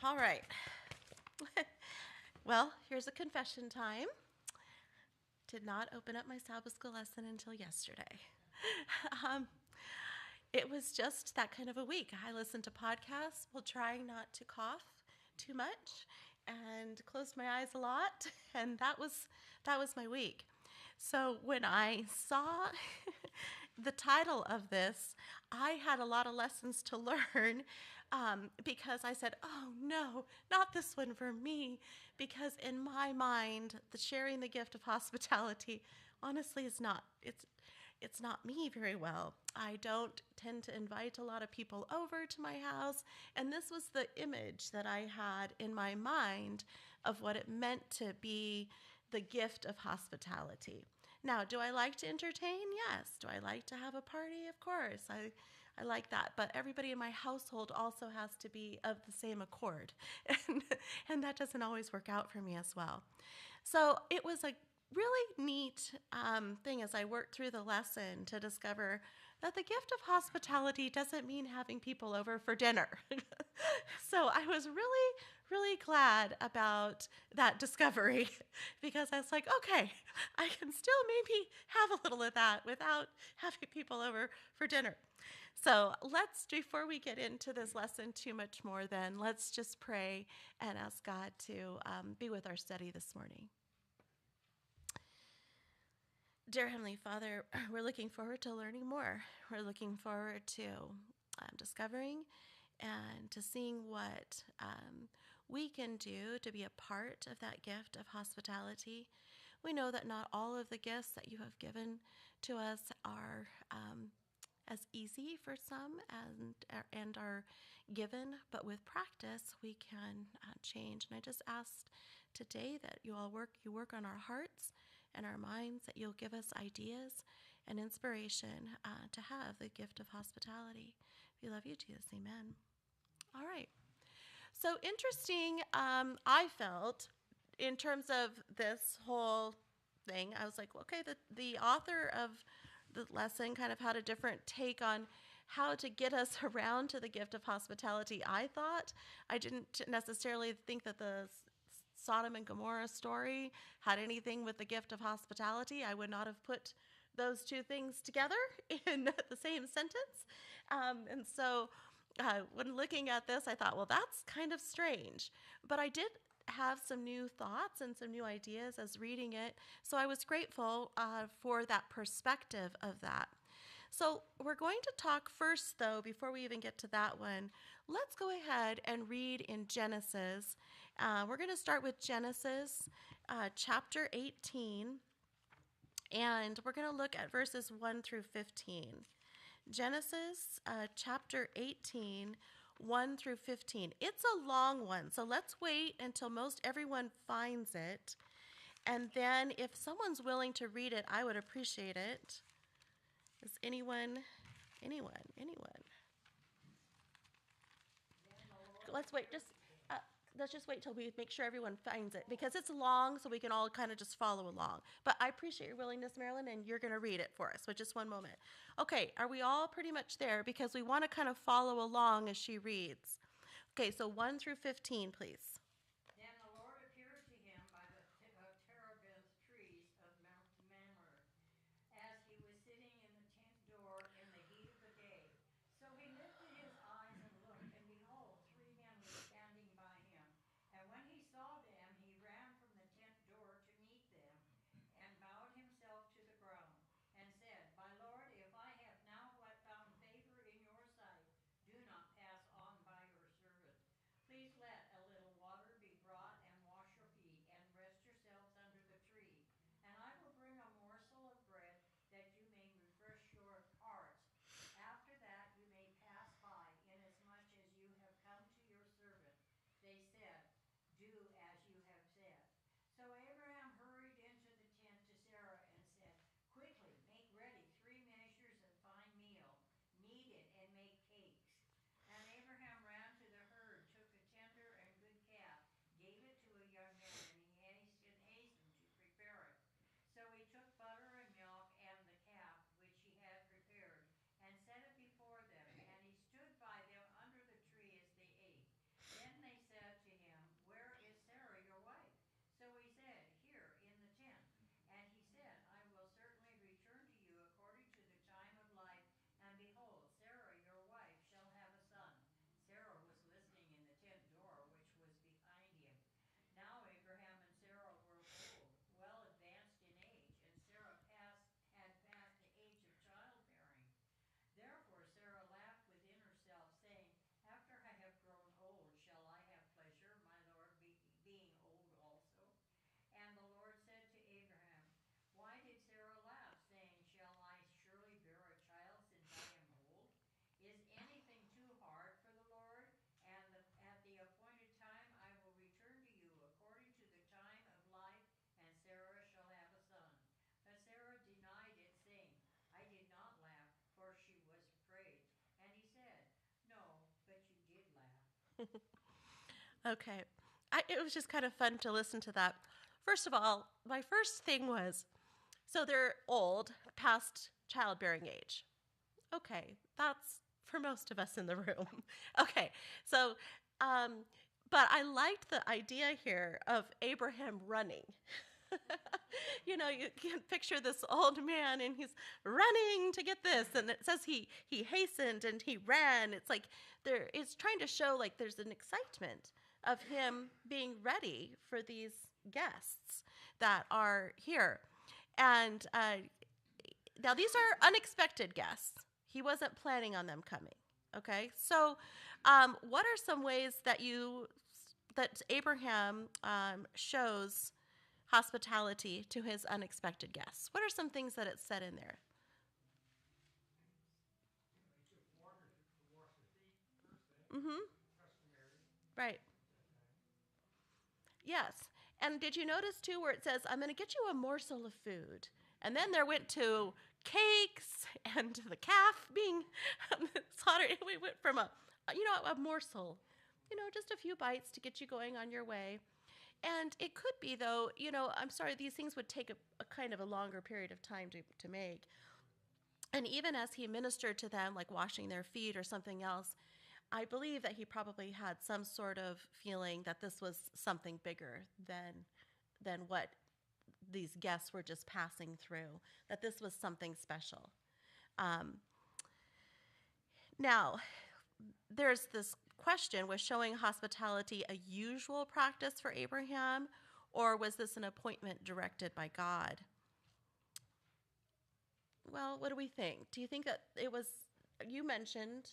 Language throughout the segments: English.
All right. Well, here's a confession time. Did not open up my Sabbath school lesson until yesterday. um, it was just that kind of a week. I listened to podcasts while trying not to cough too much and closed my eyes a lot, and that was my week. So when I saw the title of this, I had a lot of lessons to learn because I said, "Oh no, not this one for me," because in my mind, the sharing the gift of hospitality honestly is not it's not me very well. I don't tend to invite a lot of people over to my house, and this was the image that I had in my mind of what it meant to be the gift of hospitality. Now, do I like to entertain? Yes. Do I like to have a party? Of course. I like that. But everybody in my household also has to be of the same accord. And, and that doesn't always work out for me as well. So it was a really neat thing as I worked through the lesson to discover that the gift of hospitality doesn't mean having people over for dinner. So I was really, really glad about that discovery because I was like, okay, I can still maybe have a little of that without having people over for dinner. So before we get into this lesson too much more, then let's just pray and ask God to be with our study this morning. Dear Heavenly Father, we're looking forward to learning more. We're looking forward to discovering and to seeing what we can do to be a part of that gift of hospitality. We know that not all of the gifts that you have given to us are as easy for some and are given, but with practice we can change. And I just asked today that you work on our hearts and our minds, that you'll give us ideas and inspiration to have the gift of hospitality. We love you, Jesus. Amen. All right. So interesting, I felt in terms of this whole thing, I was like, okay, the author of the lesson kind of had a different take on how to get us around to the gift of hospitality. I thought I didn't necessarily think that the Sodom and Gomorrah story had anything with the gift of hospitality. I would not have put those two things together in the same sentence. And so when looking at this, I thought, well, that's kind of strange. But I did have some new thoughts and some new ideas as reading it. So I was grateful for that perspective of that. So we're going to talk first, though, before we even get to that one. Let's go ahead and read in Genesis. We're going to start with Genesis chapter 18, and we're going to look at verses 1 through 15. Genesis chapter 18, 1 through 15. It's a long one, so let's wait until most everyone finds it. And then if someone's willing to read it, I would appreciate it. Is anyone? Let's wait. Let's just wait till we make sure everyone finds it because it's long, so we can all kind of just follow along. But I appreciate your willingness, Marilyn, and you're going to read it for us. So just one moment. Okay, are we all pretty much there? Because we want to kind of follow along as she reads. Okay, so 1 through 15, please. Then the Lord appeared to him by the terebinth trees of Mount Mamre, as he was sitting in the tent door in the heat of the day. So he lifted his eyes and looked, and behold, three men were standing by him. And when he saw them, he ran from the tent door to meet them, and bowed himself to the ground, and said, My Lord, if I have now found favor in your sight, do not pass on by your servant. Please let a little water Okay. It was just kind of fun to listen to that. First of all, my first thing was so they're old, past childbearing age. Okay, that's for most of us in the room. Okay, so, um, but I liked the idea here of Abraham running. You can picture this old man and he's running to get this, and it says he hastened and he ran. It's like it's trying to show like there's an excitement of him being ready for these guests that are here, and now these are unexpected guests. He wasn't planning on them coming. Okay, so what are some ways that Abraham shows hospitality to his unexpected guests? What are some things that it said in there? He took water to wash their feet, first thing, Mm-hmm. customary Right. at that time. Yes. And did you notice too where it says, I'm going to get you a morsel of food? And then there went to cakes and the calf being slaughtered. We went from a morsel, just a few bites to get you going on your way. And it could be, though, I'm sorry, these things would take a kind of a longer period of time to make. And even as he ministered to them, like washing their feet or something else, I believe that he probably had some sort of feeling that this was something bigger than what these guests were just passing through, that this was something special. Um, Now, there's this question: was showing hospitality a usual practice for Abraham, or was this an appointment directed by God? Well, what do we think? Do you think that it was? You mentioned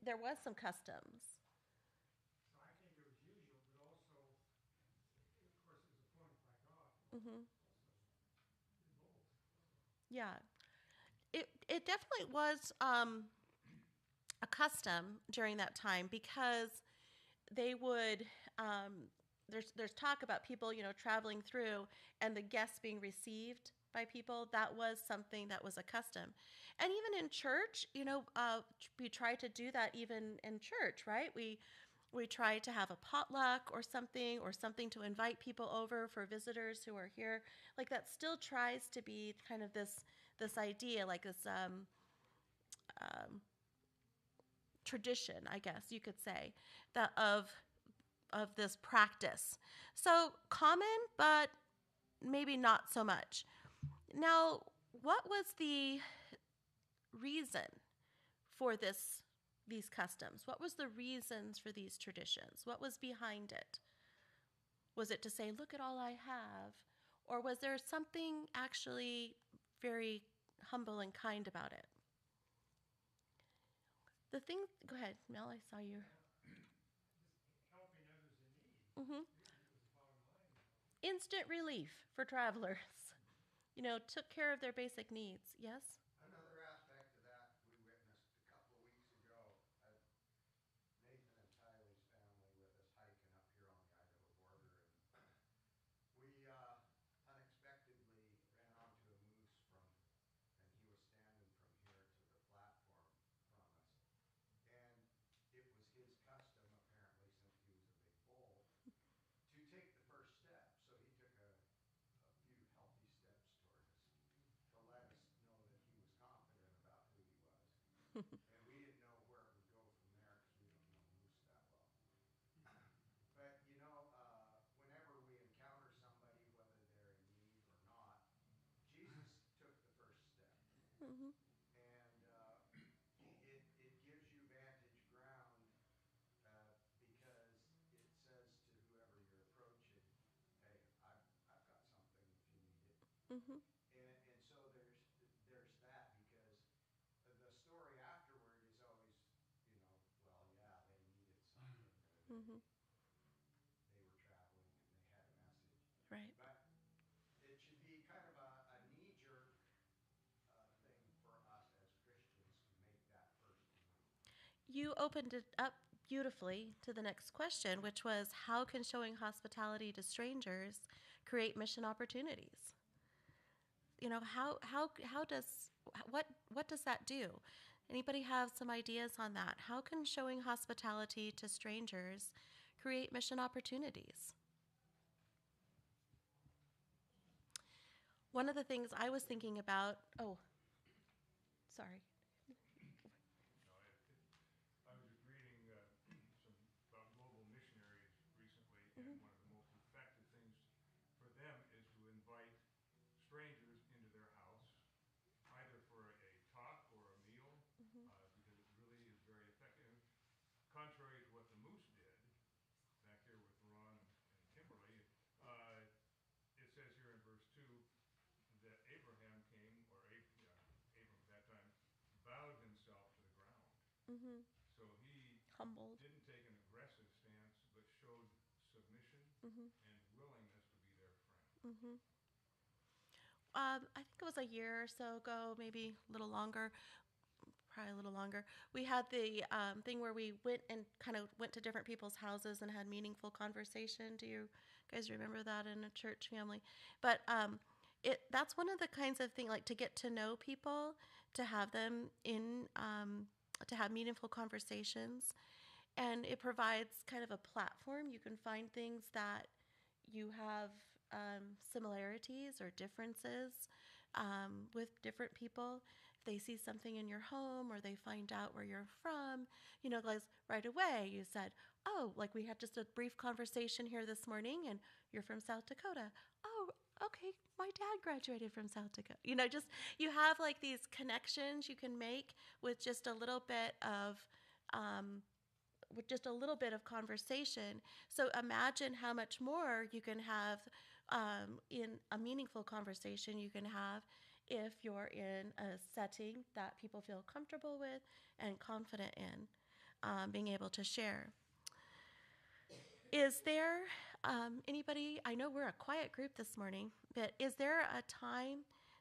there was some customs. So I think it was usual, but also, of course, it was appointed by God. Hmm. Also, both. Yeah, it definitely was a custom during that time because they would. There's talk about people traveling through and the guests being received by people. That was something that was a custom, and even in church, we try to do that even in church, right? We try to have a potluck or something to invite people over for visitors who are here. Like that still tries to be kind of this idea, like this um, tradition, I guess you could say, that of this practice. So common, but maybe not so much. Now, what was the reason for these customs? What was the reasons for these traditions? What was behind it? Was it to say, look at all I have? Or was there something actually very humble and kind about it? Go ahead, Mel, I saw you. Just helping others in need. Hmm. Really was the bottom line. Instant relief for travelers. Took care of their basic needs. Yes? Another aspect of that we witnessed a couple of weeks ago. I had Nathan and Tylee's family with us hiking up here on the Idaho border, and we unexpectedly ran onto a moose and he was standing from here to the platform from us. And it was his custom, apparently, since he was a big bull, to take the first step. So he took a few healthy steps toward us to let us know that he was confident about who he was. And we didn't know where it would go from there because we don't know moose that well. But whenever we encounter somebody, whether they're in need or not, Jesus took the first step, Hmm. and it gives you vantage ground because it says to whoever you're approaching, "Hey, I've got something if you need it." Hmm. And so there's that because the story afterward is always, well, yeah, they needed something or Hmm. they were traveling and they had a message. Right. But it should be kind of a knee jerk thing for us as Christians to make that first move. You opened it up beautifully to the next question, which was how can showing hospitality to strangers create mission opportunities? How does what does that do? Anybody have some ideas on that? How can showing hospitality to strangers create mission opportunities? One of the things I was thinking about, oh, sorry. No, I was just reading some about global missionaries recently, and one of the most effective things for them is to invite strangers into their house, either for a talk or a meal, because it really is very effective. And contrary to what the Moose did back here with Ron and Kimberly, it says here in verse 2 that Abraham came, or Abram at that time, bowed himself to the ground. Mm-hmm. So he Humbled. didn't take an aggressive stance, but showed submission Mm-hmm. and willingness to be their friend. Mm-hmm. I think it was a year or so ago, maybe a little longer, probably a little longer. We had the thing where we went and kind of went to different people's houses and had meaningful conversation. Do you guys remember that in a church family? But that's one of the kinds of thing, like to get to know people, to have them in, to have meaningful conversations, and it provides kind of a platform. You can find things that you have similarities or differences with different people. If they see something in your home or they find out where you're from, guys, right away you said, oh, like we had just a brief conversation here this morning and you're from South Dakota. Oh, okay, my dad graduated from South Dakota. Just you have like these connections you can make with just a little bit of um, conversation. So imagine how much more you can have in a meaningful conversation you can have if you're in a setting that people feel comfortable with and confident in being able to share. Is there anybody, I know we're a quiet group this morning, but is there a time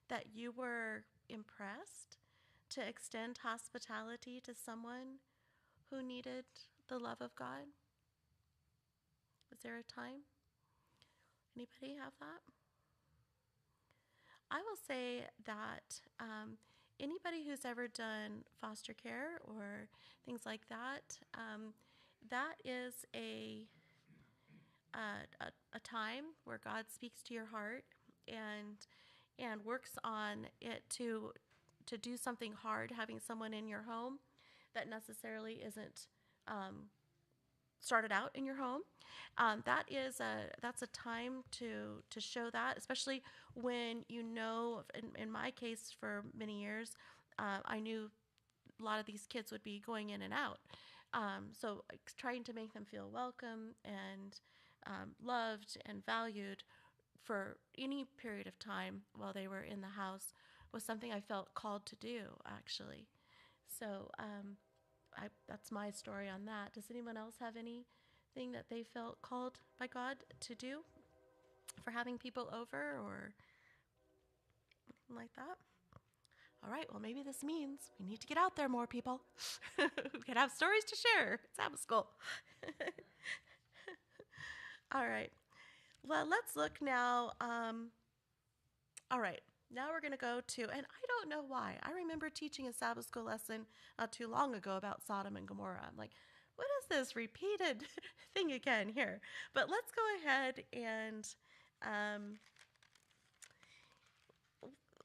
that you were impressed to extend hospitality to someone who needed the love of God? Is there a time? Anybody have that? I will say that anybody who's ever done foster care or things like that, that is a time where God speaks to your heart and works on it to do something hard, having someone in your home that necessarily isn't started out in your home. That's a time to show that, especially when in my case, for many years, I knew a lot of these kids would be going in and out. So trying to make them feel welcome and loved and valued for any period of time while they were in the house was something I felt called to do, actually. So that's my story on that. Does anyone else have anything that they felt called by God to do for having people over or something like that? All right, well, maybe this means we need to get out there more, people. We can have stories to share. It's Sabbath school. All right. Well, let's look now. All right. Now we're going to go to, and I don't know why. I remember teaching a Sabbath school lesson not too long ago about Sodom and Gomorrah. I'm like, what is this repeated thing again here? But let's go ahead and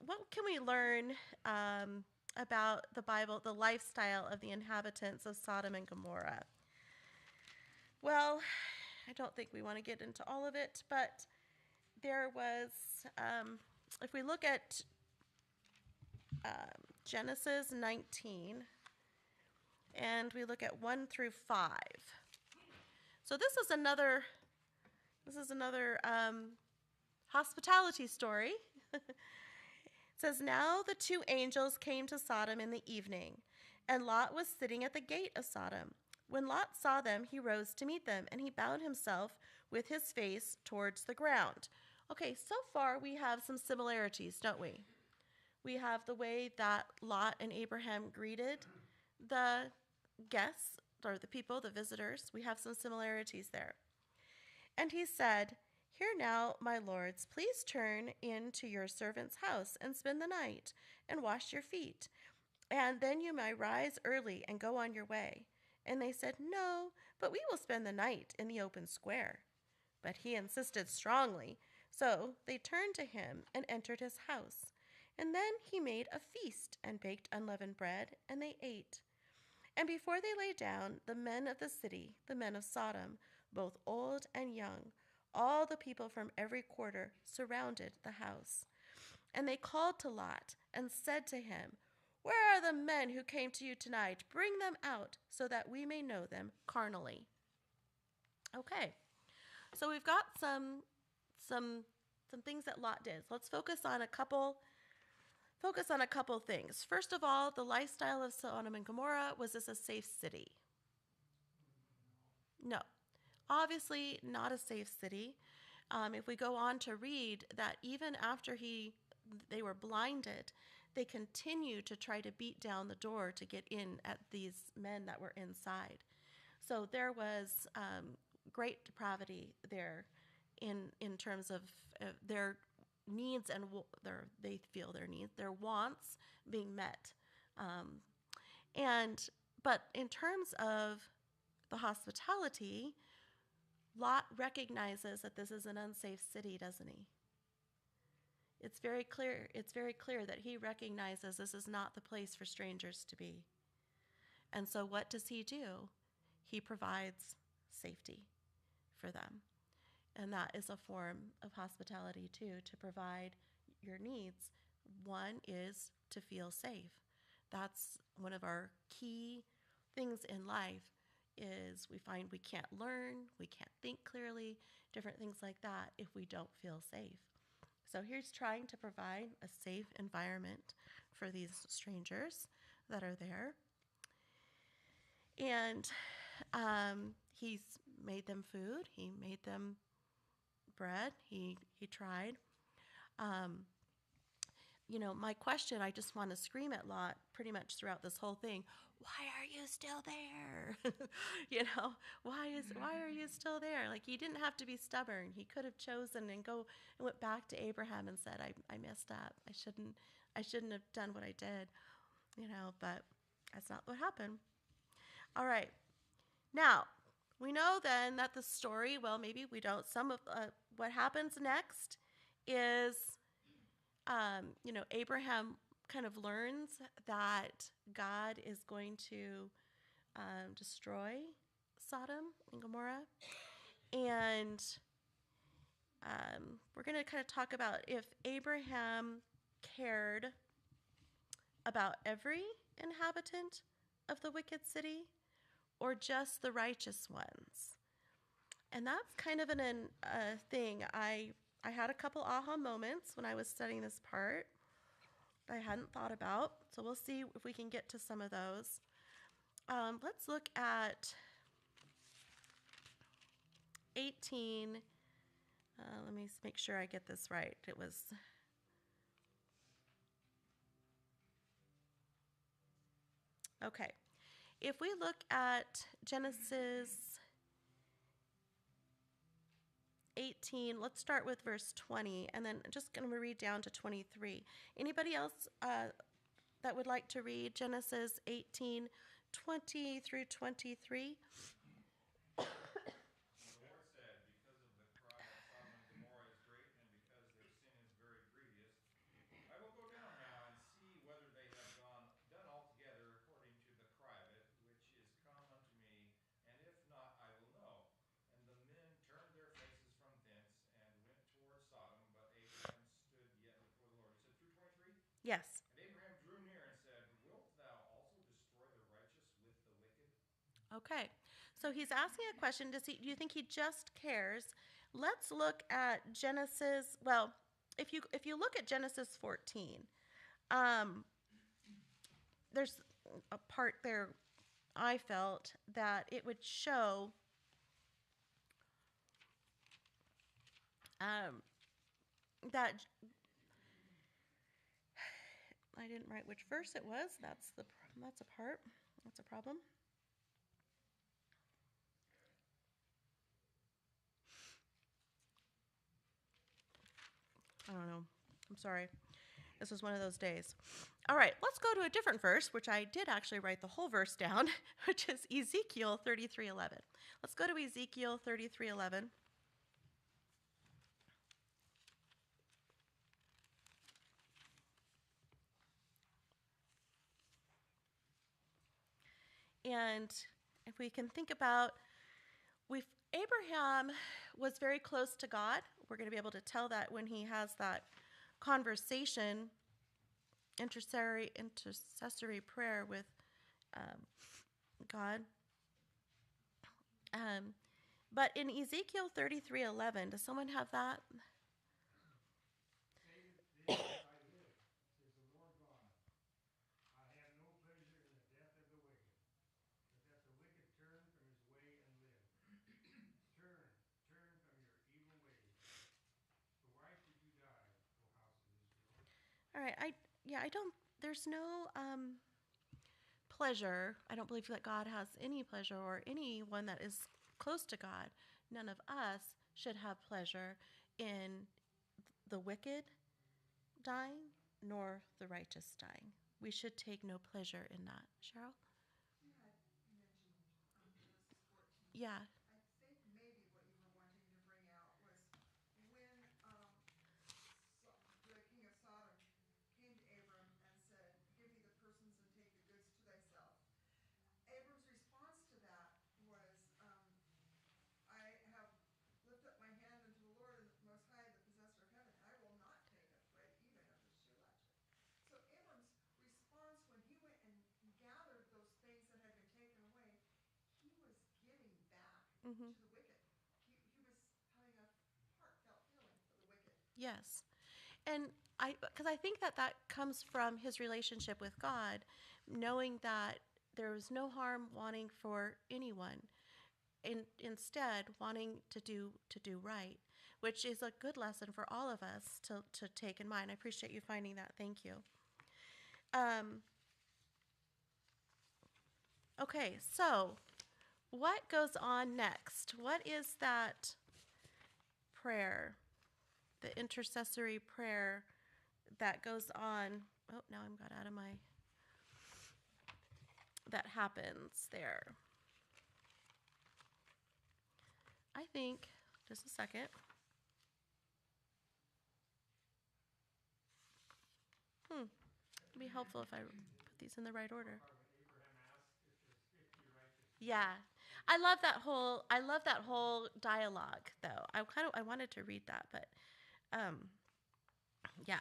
what can we learn about the Bible, the lifestyle of the inhabitants of Sodom and Gomorrah? Well, I don't think we want to get into all of it, but there was, if we look at Genesis 19, and we look at 1 through 5. So this is another hospitality story. It says, now the two angels came to Sodom in the evening, and Lot was sitting at the gate of Sodom. When Lot saw them, he rose to meet them, and he bowed himself with his face towards the ground. Okay, so far we have some similarities, don't we? We have the way that Lot and Abraham greeted the guests, or the people, the visitors. We have some similarities there. And he said, here now, my lords, please turn into your servant's house and spend the night and wash your feet. and then you may rise early and go on your way. And they said, No, but we will spend the night in the open square. But he insisted strongly. So they turned to him and entered his house. And then he made a feast and baked unleavened bread, and they ate. And before they lay down, the men of the city, the men of Sodom, both old and young, all the people from every quarter, surrounded the house. And they called to Lot and said to him, Where are the men who came to you tonight? Bring them out so that we may know them carnally. Okay, so we've got some things that Lot did. So let's focus on a couple things. First of all, the lifestyle of Sodom and Gomorrah. Was this a safe city? No, obviously not a safe city. If we go on to read that even after they were blinded, they continued to try to beat down the door to get in at these men that were inside. So there was great depravity there in terms of their needs and they feel their needs, their wants being met. Um, and but in terms of the hospitality, Lot recognizes that this is an unsafe city, doesn't he? It's very clear. It's very clear that he recognizes this is not the place for strangers to be. And so what does he do? He provides safety for them. And that is a form of hospitality too, to provide your needs. One is to feel safe. That's one of our key things in life is we find we can't learn, we can't think clearly, different things like that if we don't feel safe. So he's trying to provide a safe environment for these strangers that are there. And he's made them food. He made them bread. He tried. Um, my question, I just want to scream at Lot pretty much throughout this whole thing. Why are you still there? Why are you still there? Like, he didn't have to be stubborn. He could have chosen and went back to Abraham and said, I messed up. I shouldn't have done what I did, but that's not what happened. All right. Now, we know then that the story, well, maybe we don't. Some of what happens next is, Abraham kind of learns that God is going to destroy Sodom and Gomorrah. And we're going to kind of talk about if Abraham cared about every inhabitant of the wicked city or just the righteous ones. And that's kind of a thing. I had a couple aha moments when I was studying this part that I hadn't thought about. So we'll see if we can get to some of those. Let's look at 18. Let me make sure I get this right. It was... Okay. If we look at Genesis 18, let's start with verse 20, and then just going to read down to 23. Anybody else that would like to read Genesis 18, 20 through 23? The Lord said, Because of the cry of Sodom and Gomorrah is great, and because their sin is very grievous, I will go down now and see whether they have done altogether according to the cry of it, which is come unto me, and if not, I will know. And the men turned their faces from thence and went toward Sodom, but Abraham stood yet before the Lord. You said through 23? Yes. And Abraham drew near and said, Wilt thou also destroy the righteous with the wicked? Okay. So he's asking a question. Do you think he just cares? Let's look at Genesis. Well, if you look at Genesis 14, there's a part there I felt that it would show that I didn't write which verse it was. That's a part. That's a problem. I don't know. I'm sorry. This was one of those days. All right, let's go to a different verse, which I did actually write the whole verse down, which is Ezekiel 33:11. Let's go to Ezekiel 33:11. And if we can think about, we've Abraham was very close to God. We're going to be able to tell that when he has that conversation, intercessory prayer with God. But in Ezekiel 33:11, does someone have that? David said, I live, says the Lord God. I have no pleasure in the death of the wicked, but that the wicked turn from his way and live. Turn, turn from your evil ways. For why should you die, O house of Israel? All right, I don't. There's no pleasure. I don't believe that God has any pleasure, or anyone that is close to God. None of us should have pleasure in the wicked dying, nor the righteous dying. We should take no pleasure in that. Cheryl? You had mentioned Genesis 14. Yeah. I think maybe what you were wanting to bring out was when the king of Sodom came to Abram and said, "Give me the persons and take the goods to thyself." Abram's response to that was, "I have lifted up my hand unto the Lord and Most High, the possessor of heaven. I will not take a thread even of his shoe latchet." So Abram's response when he went and gathered those things that had been taken away, he was giving back Mm-hmm. to the wicked. He was having a heartfelt feeling for the wicked. Yes. And because I think that comes from his relationship with God, knowing that there was no harm wanting for anyone, instead wanting to do right, which is a good lesson for all of us to take in mind. I appreciate you finding that. Thank you. Okay, so what goes on next? What is that prayer, the intercessory prayer that goes on? Oh, now I'm got out of my. That happens there. I think, just a second. It'd be helpful if I put these in the right order. When Abraham asked if there's 50 righteous. Yeah. I love that whole dialogue though. I wanted to read that, but yeah.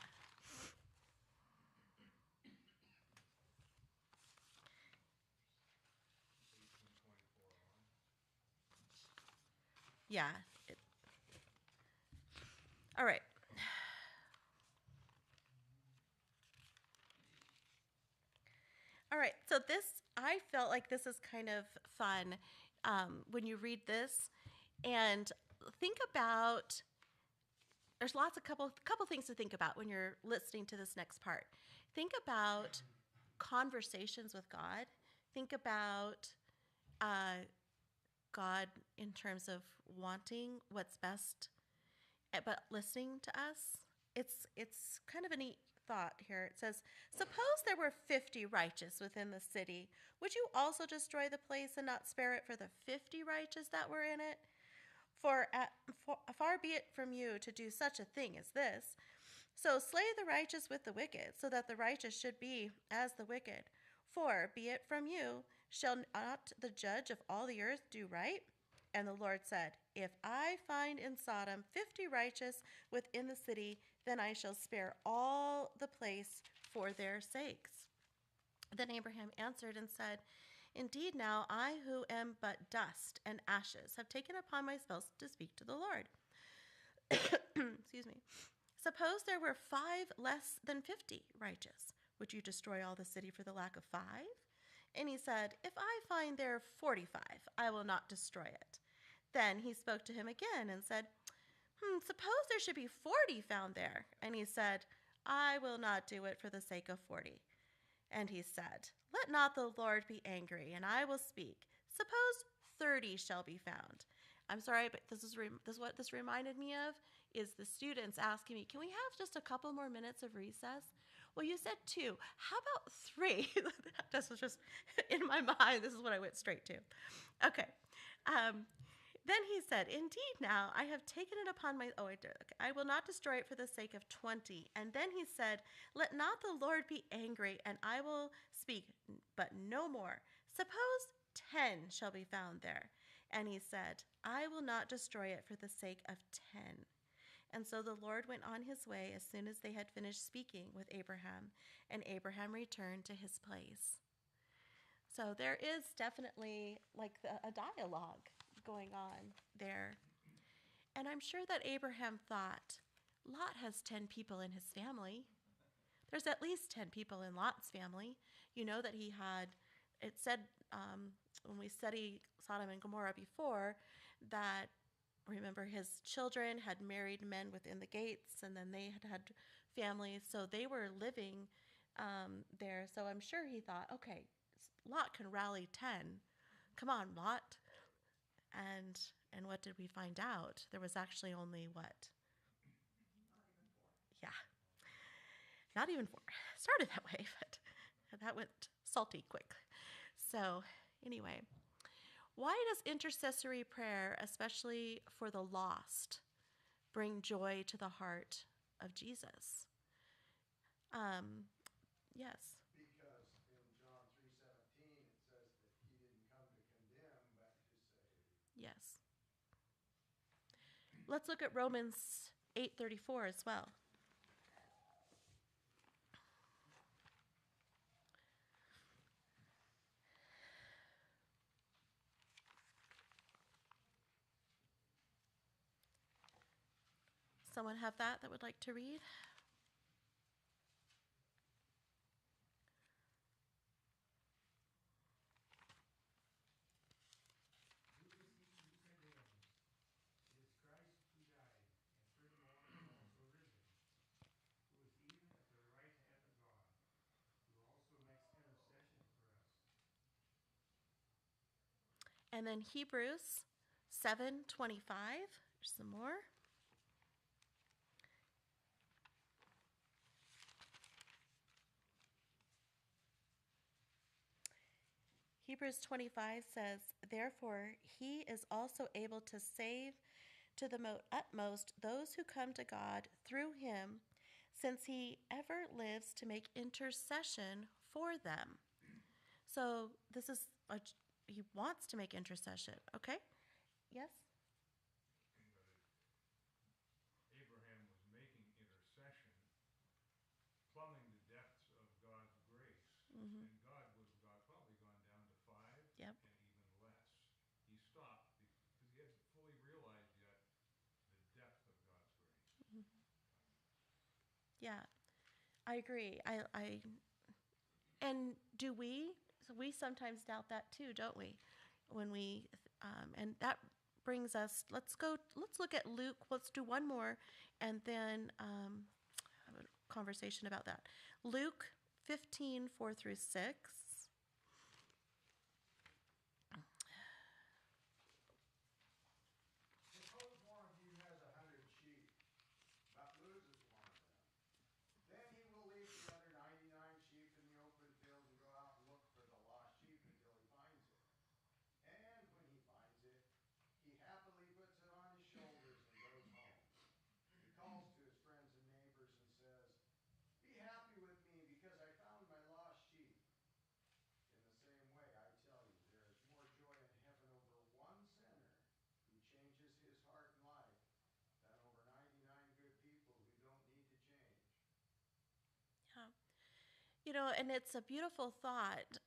Yeah. All right. All right. So I felt like this is kind of fun when you read this and think about. There's lots of couple things to think about when you're listening to this next part. Think about conversations with God. Think about God in terms of wanting what's best, but listening to us. It's kind of a neat thought here. It says, "Suppose there were 50 righteous within the city. Would you also destroy the place and not spare it for the 50 righteous that were in it? For far be it from you to do such a thing as this. So slay the righteous with the wicked, so that the righteous should be as the wicked. For be it from you, shall not the judge of all the earth do right?" And the Lord said, "If I find in Sodom 50 righteous within the city, then I shall spare all the place for their sakes." Then Abraham answered and said, "Indeed, now I who am but dust and ashes have taken upon myself to speak to the Lord." Excuse me. "Suppose there were 5 less than 50 righteous. Would you destroy all the city for the lack of 5? And he said, "If I find there 45, I will not destroy it." Then he spoke to him again and said, "Suppose there should be 40 found there." And he said, "I will not do it for the sake of 40. And he said, "Let not the Lord be angry, and I will speak. Suppose 30 shall be found." I'm sorry, but this is what this reminded me of is the students asking me, "Can we have just a couple more minutes of recess?" Well, you said two. How about three? This was just in my mind. This is what I went straight to. Okay. Um, then he said, "Indeed, now I have taken it upon my. Oh, okay. I will not destroy it for the sake of 20." And then he said, "Let not the Lord be angry, and I will speak, but no more. Suppose 10 shall be found there." And he said, "I will not destroy it for the sake of 10." And so the Lord went on his way as soon as they had finished speaking with Abraham, and Abraham returned to his place. So there is definitely like a dialogue going on there. And I'm sure that Abraham thought, Lot has 10 people in his family. There's at least 10 people in Lot's family. You know that he had, it said when we studied Sodom and Gomorrah before, that remember his children had married men within the gates, and then they had families, so they were living there. So I'm sure he thought, okay, Lot can rally 10. Come on, Lot. And and what did we find out? There was actually only what? Not even 4. Yeah, not even 4. Started that way, but that went salty quick. So anyway, why does intercessory prayer, especially for the lost, bring joy to the heart of Jesus? Yes. Because in John 3:17 it says that he didn't come to condemn but to save. Yes. Let's look at Romans 8:34 as well. Someone have that would like to read? It is Christ who died, and furthermore is also risen, who is even at the right hand of God, who also makes intercession for us. And then Hebrews 7:25. Some more. Hebrews 25 says, "Therefore he is also able to save to the utmost those who come to God through him, since he ever lives to make intercession for them." So this is he wants to make intercession. Okay? Yes? Abraham was making intercession, plumbing the depths of God's grace, Mm-hmm. and God would have probably gone down to 5 Yep. and even less. He stopped because he hasn't fully realized yet the depth of God's grace. Yeah, I agree. I and do we? So we sometimes doubt that too, don't we? When we and that brings us. Let's go. Let's look at Luke. Let's do one more, and then have a conversation about that. Luke 15:4-6. Suppose one of you has 100 sheep, but loses one of them. Then he will leave the other 99 sheep in the open field and go out and look for the lost sheep until he finds it. And when he finds it, he happily puts it on his shoulders and goes home. He calls to his friends and neighbors and says, "Be happy with me because I found my lost sheep." In the same way, I tell you, there is more joy in heaven over one sinner who changes his heart and life than over 99 good people who don't need to change. Yeah. And it's a beautiful thought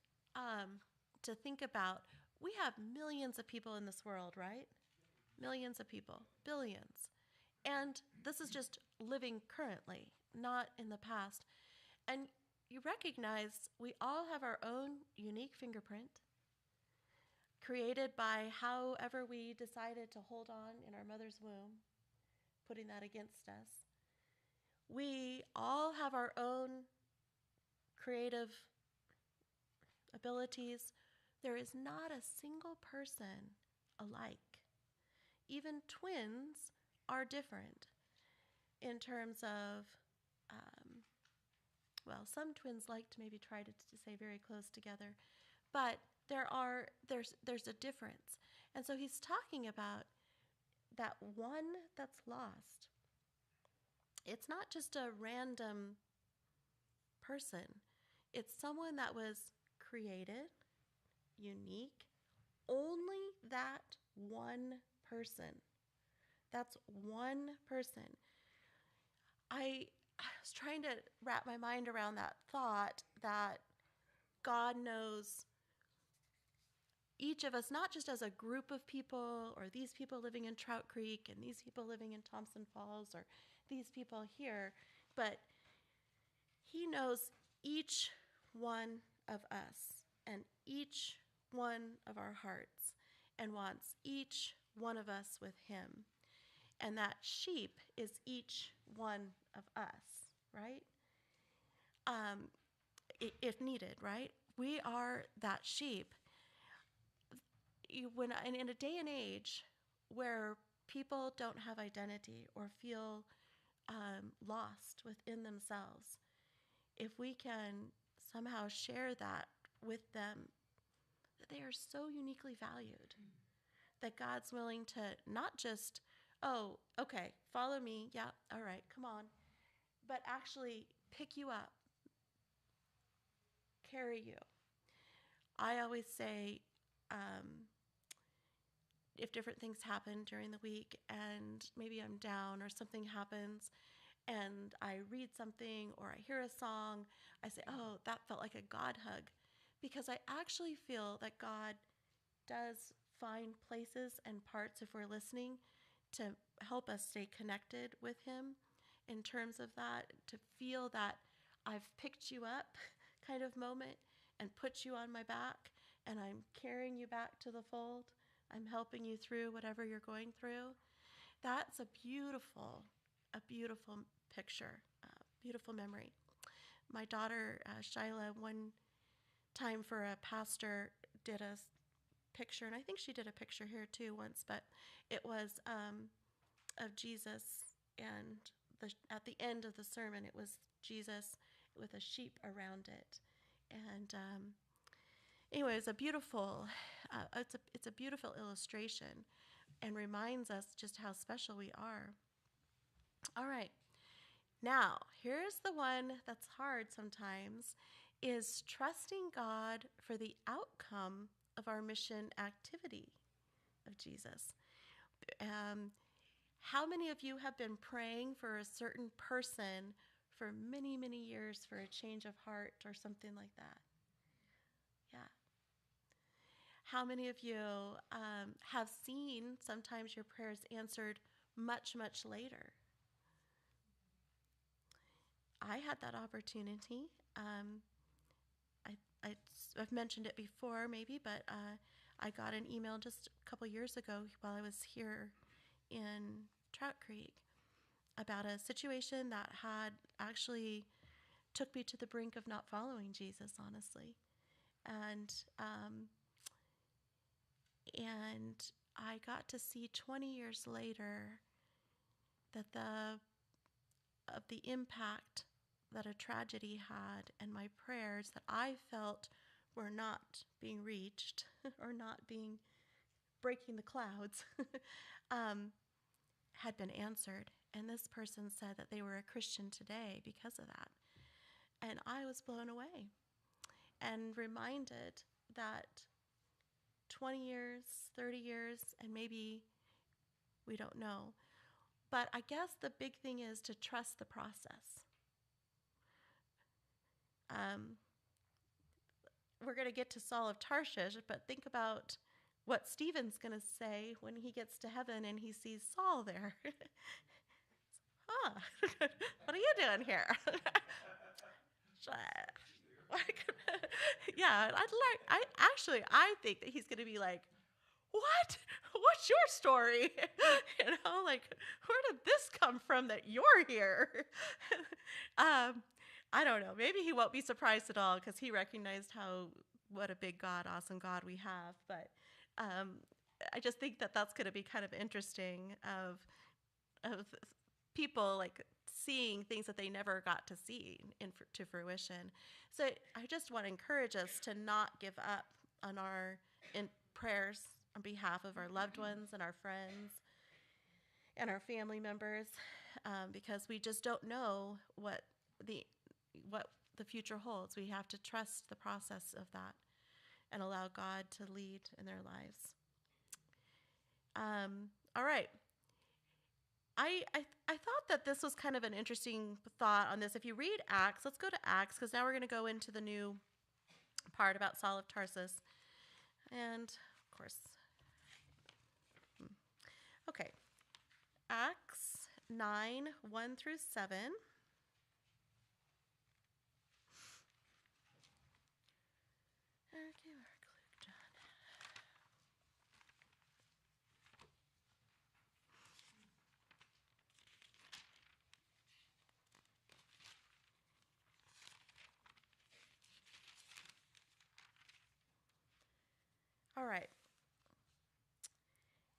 to think about. We have millions of people in this world, right? Millions of people, billions. And this is just living currently, not in the past. And you recognize we all have our own unique fingerprint created by however we decided to hold on in our mother's womb, putting that against us. We all have our own creative abilities. There is not a single person alike. Even twins are different in terms of well, some twins like to maybe try to say very close together, but there's a difference. And so he's talking about that one that's lost. It's not just a random person. It's someone that was created, unique, only that one person. That's one person. I was trying to wrap my mind around that thought that God knows each of us, not just as a group of people, or these people living in Trout Creek and these people living in Thompson Falls, or these people here, but He knows each one of us and each one of our hearts and wants each one of us with Him. And that sheep is each one of us, right? If needed, right? We are that sheep. When in a day and age where people don't have identity or feel lost within themselves, if we can somehow share that with them, that they are so uniquely valued, that God's willing to not just, oh, okay, follow me, yeah, all right, come on, but actually pick you up, carry you. I always say, if different things happen during the week and maybe I'm down or something happens and I read something or I hear a song, I say, oh, that felt like a God hug. Because I actually feel that God does find places and parts, if we're listening, to help us stay connected with Him in terms of that, to feel that I've picked you up kind of moment and put you on my back and I'm carrying you back to the fold. I'm helping you through whatever you're going through. That's a beautiful picture, beautiful memory. My daughter, Shyla, one time for a pastor did a picture, and I think she did a picture here too once, but it was of Jesus, and at the end of the sermon, it was Jesus with a sheep around it. And anyway, it's a beautiful, it's a beautiful illustration, and reminds us just how special we are. All right. Now, here's the one that's hard sometimes, is trusting God for the outcome of our mission activity of Jesus. How many of you have been praying for a certain person for many, many years for a change of heart or something like that? Yeah. How many of you have seen sometimes your prayers answered much, much later? I had that opportunity. I've mentioned it before, maybe, but I got an email just a couple years ago while I was here in Trout Creek about a situation that had actually took me to the brink of not following Jesus, honestly, and I got to see 20 years later that the impact that a tragedy had, and my prayers that I felt were not being reached or not being breaking the clouds had been answered. And this person said that they were a Christian today because of that. And I was blown away and reminded that 20 years, 30 years, and maybe we don't know. But I guess the big thing is to trust the process. We're going to get to Saul of Tarshish, but think about what Stephen's going to say when he gets to heaven and he sees Saul there. Huh, what are you doing here? Yeah, I think that he's going to be like, what? What's your story? Like, where did this come from that you're here? I don't know. Maybe he won't be surprised at all because he recognized what a big God, awesome God we have. But I just think that that's going to be kind of interesting of people like seeing things that they never got to see to fruition. So I just want to encourage us to not give up on our in prayers on behalf of our loved ones and our friends and our family members, because we just don't know the what the future holds. We have to trust the process of that and allow God to lead in their lives. All right. I thought that this was kind of an interesting thought on this. If you read Acts, let's go to Acts, because now we're going to go into the new part about Saul of Tarsus. And, of course, okay. Acts 9, 1 through 7. Okay, Mark, Luke, John. All right.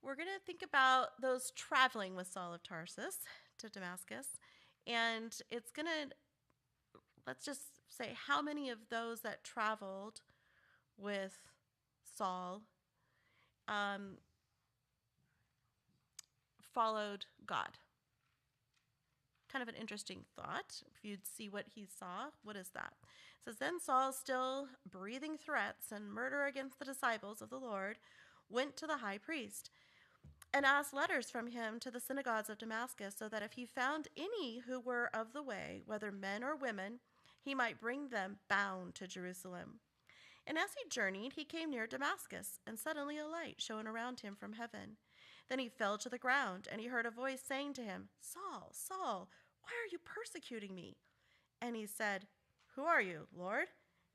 We're going to think about those traveling with Saul of Tarsus to Damascus. And it's going to, let's just say, how many of those that traveled with Saul followed God? Kind of an interesting thought. If you'd see what he saw, what is that? It says, then Saul, still breathing threats and murder against the disciples of the Lord, went to the high priest and asked letters from him to the synagogues of Damascus, so that if he found any who were of the way, whether men or women, he might bring them bound to Jerusalem. And as he journeyed, he came near Damascus, and suddenly a light shone around him from heaven. Then he fell to the ground, and he heard a voice saying to him, Saul, Saul, why are you persecuting me? And he said, Who are you, Lord?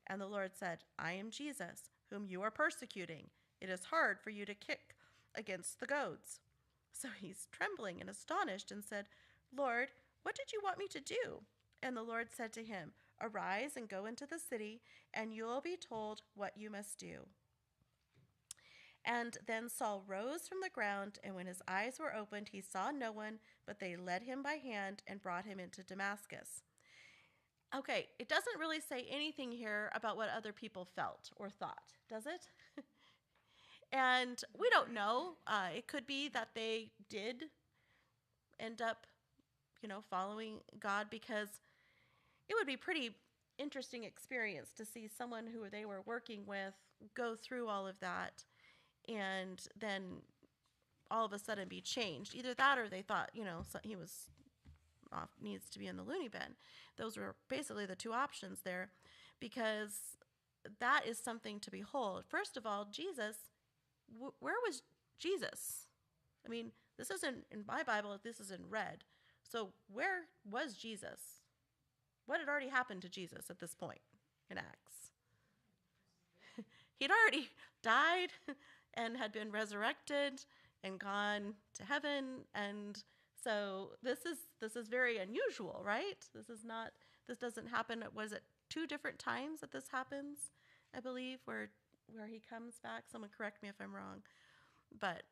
And the Lord said, I am Jesus, whom you are persecuting. It is hard for you to kick against the goads. So he's trembling and astonished and said, Lord, what did you want me to do? And the Lord said to him, Arise and go into the city, and you will be told what you must do. And then Saul rose from the ground, and when his eyes were opened, he saw no one, but they led him by hand and brought him into Damascus. Okay, it doesn't really say anything here about what other people felt or thought, does it? And we don't know. It could be that they did end up, following God, because it would be pretty interesting experience to see someone who they were working with go through all of that and then all of a sudden be changed. Either that or they thought, he was off, needs to be in the loony bin. Those were basically the two options there, because that is something to behold. First of all, Jesus, where was Jesus? I mean, this isn't in my Bible, this is in red. So where was Jesus? What had already happened to Jesus at this point in Acts? He'd already died and had been resurrected and gone to heaven. And so this is very unusual, right? This doesn't happen. Was it 2 different times that this happens, I believe, where he comes back? Someone correct me if I'm wrong. But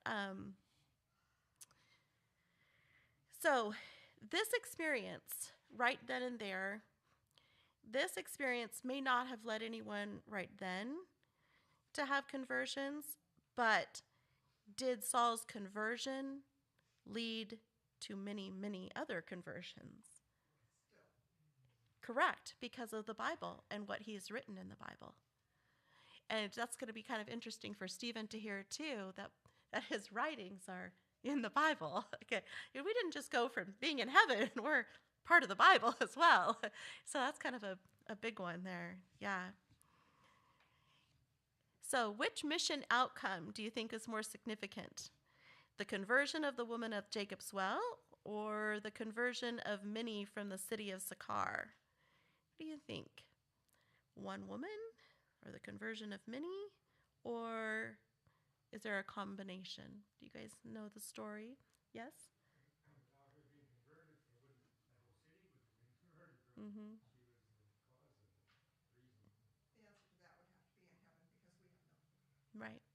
so this experience right then and there, this experience may not have led anyone right then to have conversions, but did Saul's conversion lead to many, many other conversions? Correct, because of the Bible and what he's written in the Bible. And that's going to be kind of interesting for Stephen to hear too, that his writings are in the Bible. Okay, we didn't just go from being in heaven, we're part of the Bible as well. So that's kind of a big one there. Yeah. So which mission outcome do you think is more significant? The conversion of the woman of Jacob's well, or the conversion of many from the city of Sychar? What do you think? One woman, or the conversion of many, or is there a combination? Do you guys know the story? Yes? Without her being converted, the whole city would have been converted. Mm-hmm. She was the cause of the reason. The answer to that would have to be in heaven, because we have no clue. Right.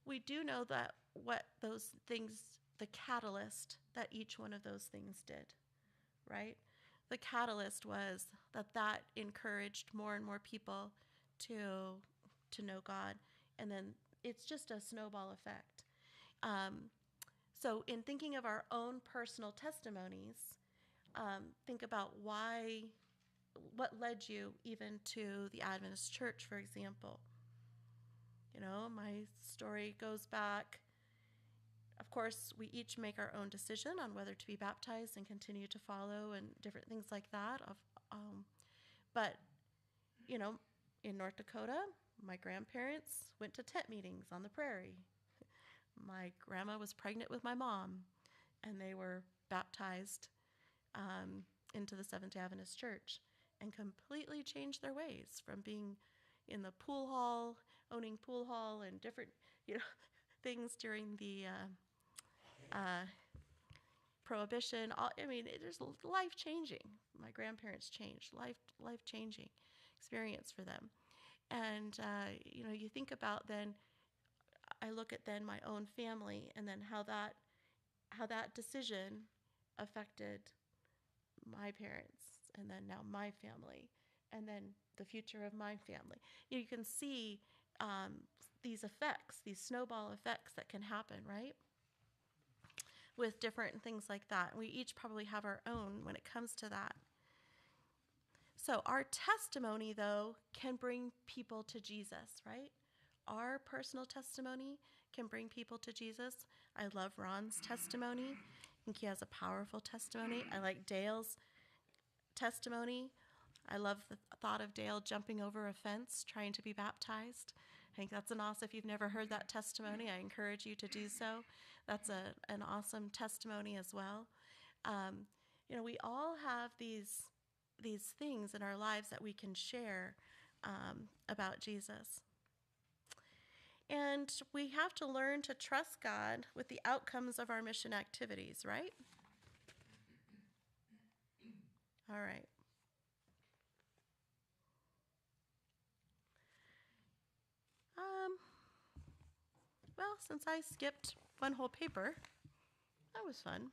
We do know that what those things, the catalyst that each one of those things did, right? The catalyst was that encouraged more and more people to know God, and then it's just a snowball effect. So, in thinking of our own personal testimonies, think about what led you even to the Adventist Church, for example. You know, my story goes back. Of course, we each make our own decision on whether to be baptized and continue to follow and different things like that. But, you know, in North Dakota, my grandparents went to tent meetings on the prairie. My grandma was pregnant with my mom, and they were baptized into the Seventh-day Adventist Church and completely changed their ways from being in the pool hall, owning pool hall and different, you know, things during the Prohibition. I mean, it is life changing. My grandparents changed, life changing experience for them. And you know, you think about then. I look at then my own family, and then how that decision affected my parents, and then now my family, and then the future of my family. You can see these effects, these snowball effects that can happen, right? With different things like that. We each probably have our own when it comes to that. So our testimony, though, can bring people to Jesus, right? Our personal testimony can bring people to Jesus. I love Ron's testimony. I think he has a powerful testimony. I like Dale's testimony. I love the thought of Dale jumping over a fence trying to be baptized. I think that's an awesome, if you've never heard that testimony, I encourage you to do so. That's an awesome testimony as well. You know, we all have these things in our lives that we can share about Jesus. And we have to learn to trust God with the outcomes of our mission activities, right? All right. Well, since I skipped one whole paper, that was fun.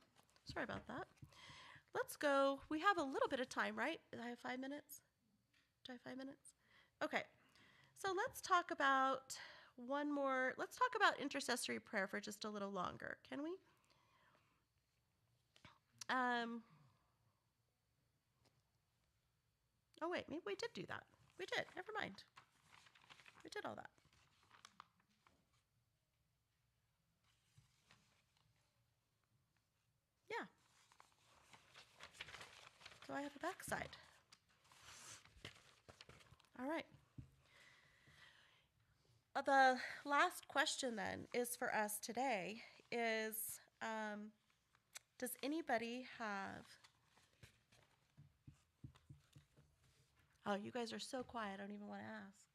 Sorry about that. Let's go. We have a little bit of time, right? I have 5 minutes? Do I have 5 minutes? Okay. So let's talk about let's talk about intercessory prayer for just a little longer. Can we? Oh, wait, maybe we did do that. We did. Never mind. We did all that. Yeah. So I have a backside. All right. The last question then is for us today is, does anybody have... Oh, you guys are so quiet, I don't even want to ask.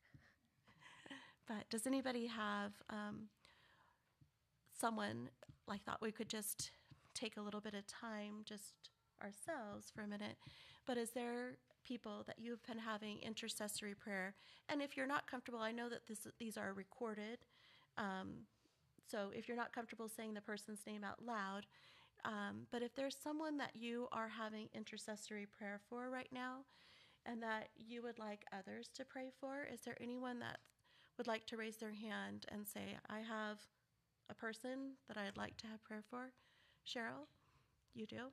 But does anybody have someone, I thought we could just take a little bit of time, just ourselves for a minute, but is there people that you've been having intercessory prayer? And if you're not comfortable, I know that these are recorded, so if you're not comfortable saying the person's name out loud, but if there's someone that you are having intercessory prayer for right now and that you would like others to pray for, is there anyone that would like to raise their hand and say, I have a person that I'd like to have prayer for? Cheryl, you do?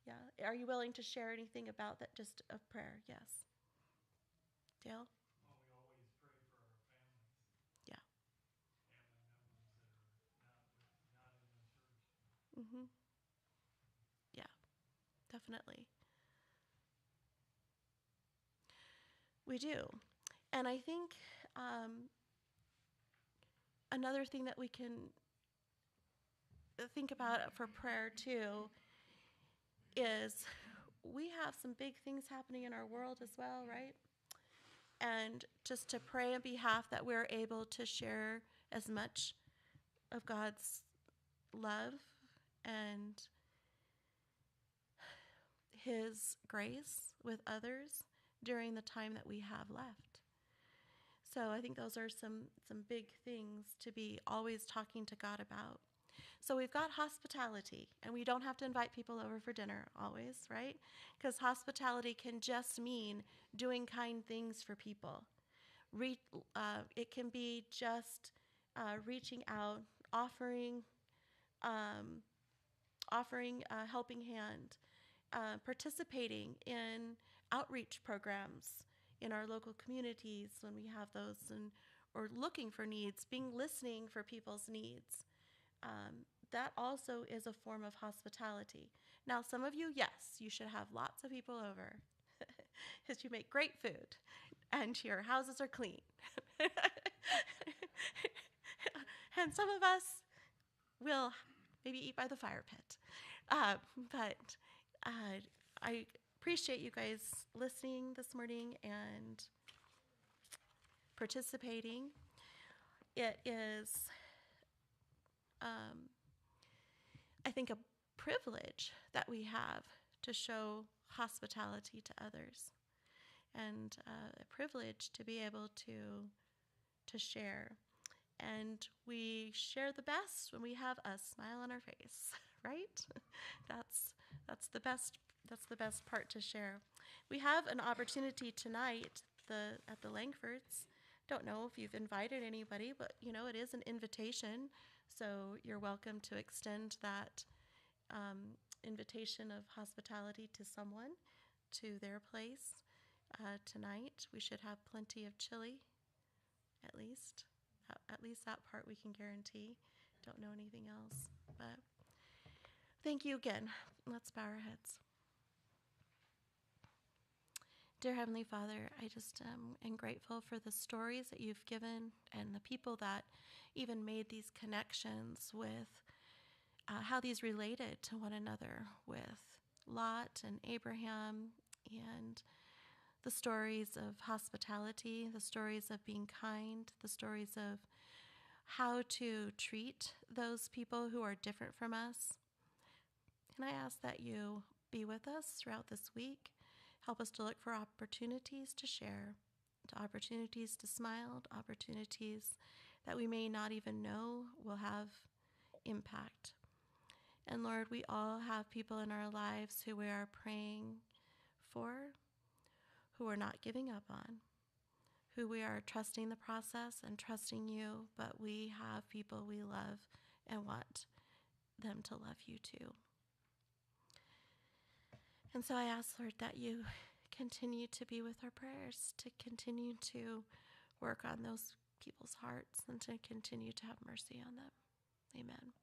Yeah. Are you willing to share anything about that, just a prayer? Yes. Dale? Well, we always pray for our families. Yeah. Family members that are not in the church. Mm-hmm. Yeah, definitely. We do. And I think another thing that we can think about for prayer too is we have some big things happening in our world as well, right? And just to pray on behalf that we're able to share as much of God's love and His grace with others during the time that we have left. So I think those are some big things to be always talking to God about. So we've got hospitality, and we don't have to invite people over for dinner always, right? Because hospitality can just mean doing kind things for people. It can be just reaching out, offering, um, offering a helping hand, participating in outreach programs in our local communities when we have those, and or looking for needs, being listening for people's needs. That also is a form of hospitality. Now, some of you, yes, you should have lots of people over because you make great food and your houses are clean. And some of us will maybe eat by the fire pit. But uh, I appreciate you guys listening this morning and participating. It is, um, I think, a privilege that we have to show hospitality to others, and a privilege to be able to share. And we share the best when we have a smile on our face, right? that's that's the best. That's the best part to share. We have an opportunity tonight at the Langfords. Don't know if you've invited anybody, but it is an invitation, so you're welcome to extend that invitation of hospitality to someone, to their place tonight. We should have plenty of chili, at least. At least that part we can guarantee. Don't know anything else. But thank you again. Let's bow our heads. Dear Heavenly Father, I just am grateful for the stories that you've given and the people that even made these connections with how these related to one another, with Lot and Abraham, and the stories of hospitality, the stories of being kind, the stories of how to treat those people who are different from us. And I ask that you be with us throughout this week. Help us to look for opportunities to share, to opportunities to smile, to opportunities that we may not even know will have impact. And Lord, we all have people in our lives who we are praying for, who we're not giving up on, who we are trusting the process and trusting you, but we have people we love and want them to love you too. And so I ask, Lord, that you continue to be with our prayers, to continue to work on those people's hearts, and to continue to have mercy on them. Amen.